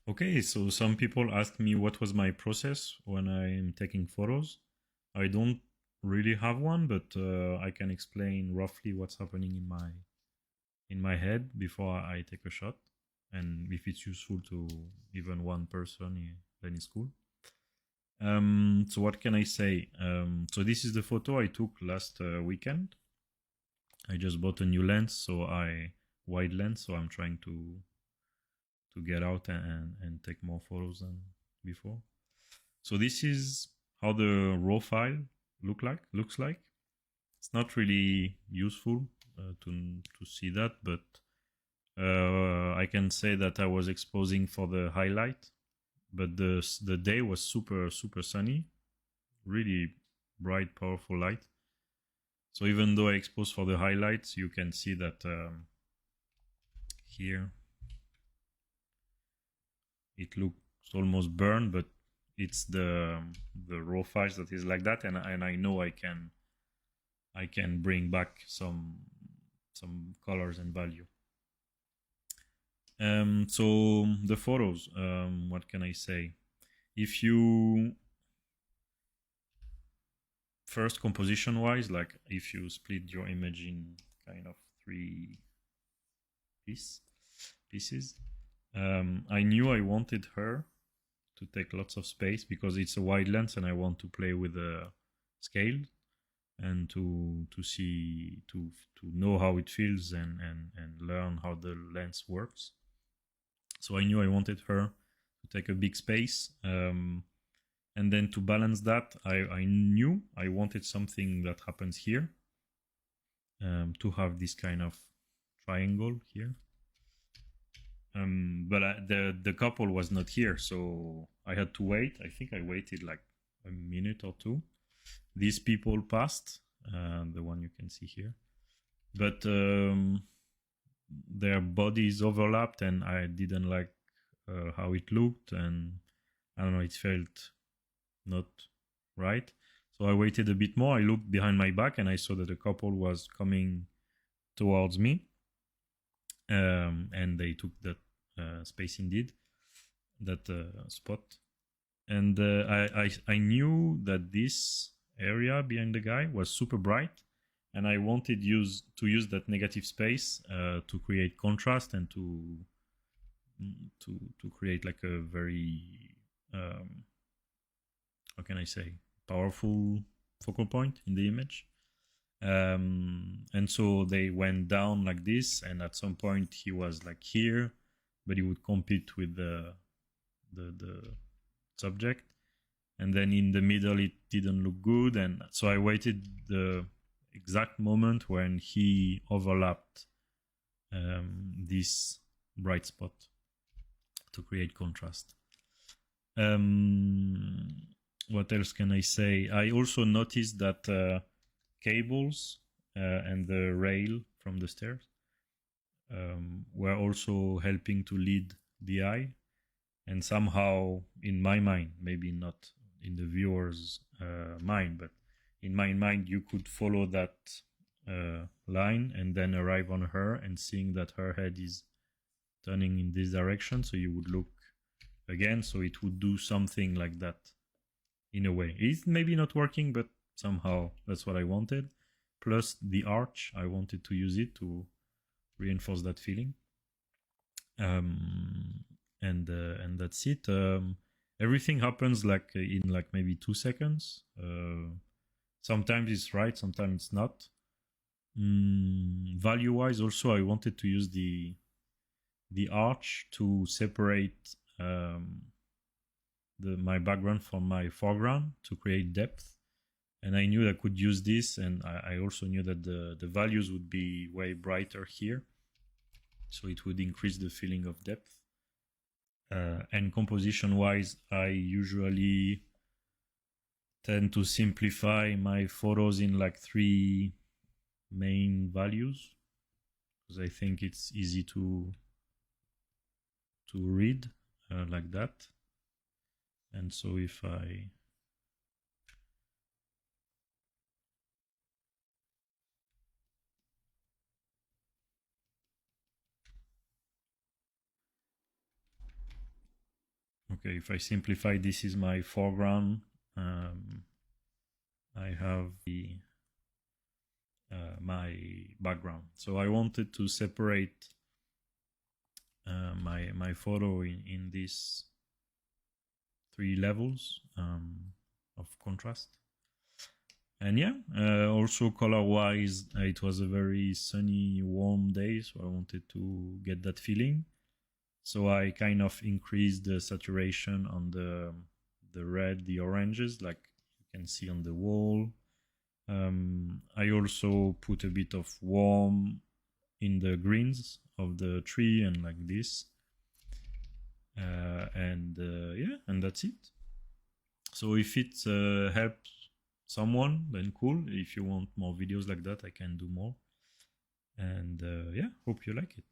Okay, so some people ask me what was my process when I'm taking photos. I don't really have one, but I can explain roughly what's happening in my head before I take a shot, and if it's useful to even one person, then it's cool. So what can I say? So this is the photo I took last weekend. I just bought a new lens, so I wide lens, so I'm trying to get out and take more photos than before. So this is how the raw file looks like. It's not really useful to see that, but I can say that I was exposing for the highlight, but the day was super sunny, really bright, powerful light. So even though I exposed for the highlights, you can see that here it looks almost burned, but it's the raw files that is like that, and I know I can bring back some colors and value. So the photos, what can I say? If you first composition wise, like if you split your image in kind of three pieces, I knew I wanted her to take lots of space because it's a wide lens and I want to play with the scale and to see to know how it feels and learn how the lens works. So I knew I wanted her to take a big space, and then to balance that, I knew I wanted something that happens here, to have this kind of triangle here. But the couple was not here, so I had to wait. I think I waited like a minute or two. These people passed, the one you can see here, but their bodies overlapped, and I didn't like how it looked, and I don't know, it felt not right. So I waited a bit more. I looked behind my back, and I saw that the couple was coming towards me, and they took that space indeed, that spot. And I knew that this area behind the guy was super bright, and I wanted to use that negative space to create contrast and to create like a very how can I say, powerful focal point in the image. And so they went down like this, and at some point he was like here, but he would compete with the subject, and then in the middle it didn't look good, and so I waited the exact moment when he overlapped this bright spot to create contrast. What else can I say? I also noticed that cables and the rail from the stairs were also helping to lead the eye, and somehow in my mind, maybe not in the viewer's mind, but in my mind you could follow that line and then arrive on her and seeing that her head is turning in this direction, so you would look again, so it would do something like that in a way. It's maybe not working, but somehow that's what I wanted. Plus the arch, I wanted to use it to reinforce that feeling. And that's it. Everything happens like in like maybe 2 seconds. Sometimes it's right, sometimes it's not. Value wise, also I wanted to use the arch to separate my background from my foreground to create depth, and I knew I could use this, and I also knew that the values would be way brighter here, so it would increase the feeling of depth. And composition wise, I usually tend to simplify my photos in like 3 main values, because I think it's easy to read like that. And so if I Okay, if I simplify, this is my foreground. I have the my background. So I wanted to separate my photo in these 3 levels of contrast. And yeah, also color-wise, it was a very sunny, warm day, so I wanted to get that feeling. So I kind of increased the saturation on the red, the oranges, like you can see on the wall. I also put a bit of warm in the greens of the tree and like this. Yeah, and that's it. So if it helps someone, then cool. If you want more videos like that, I can do more. And yeah, hope you like it.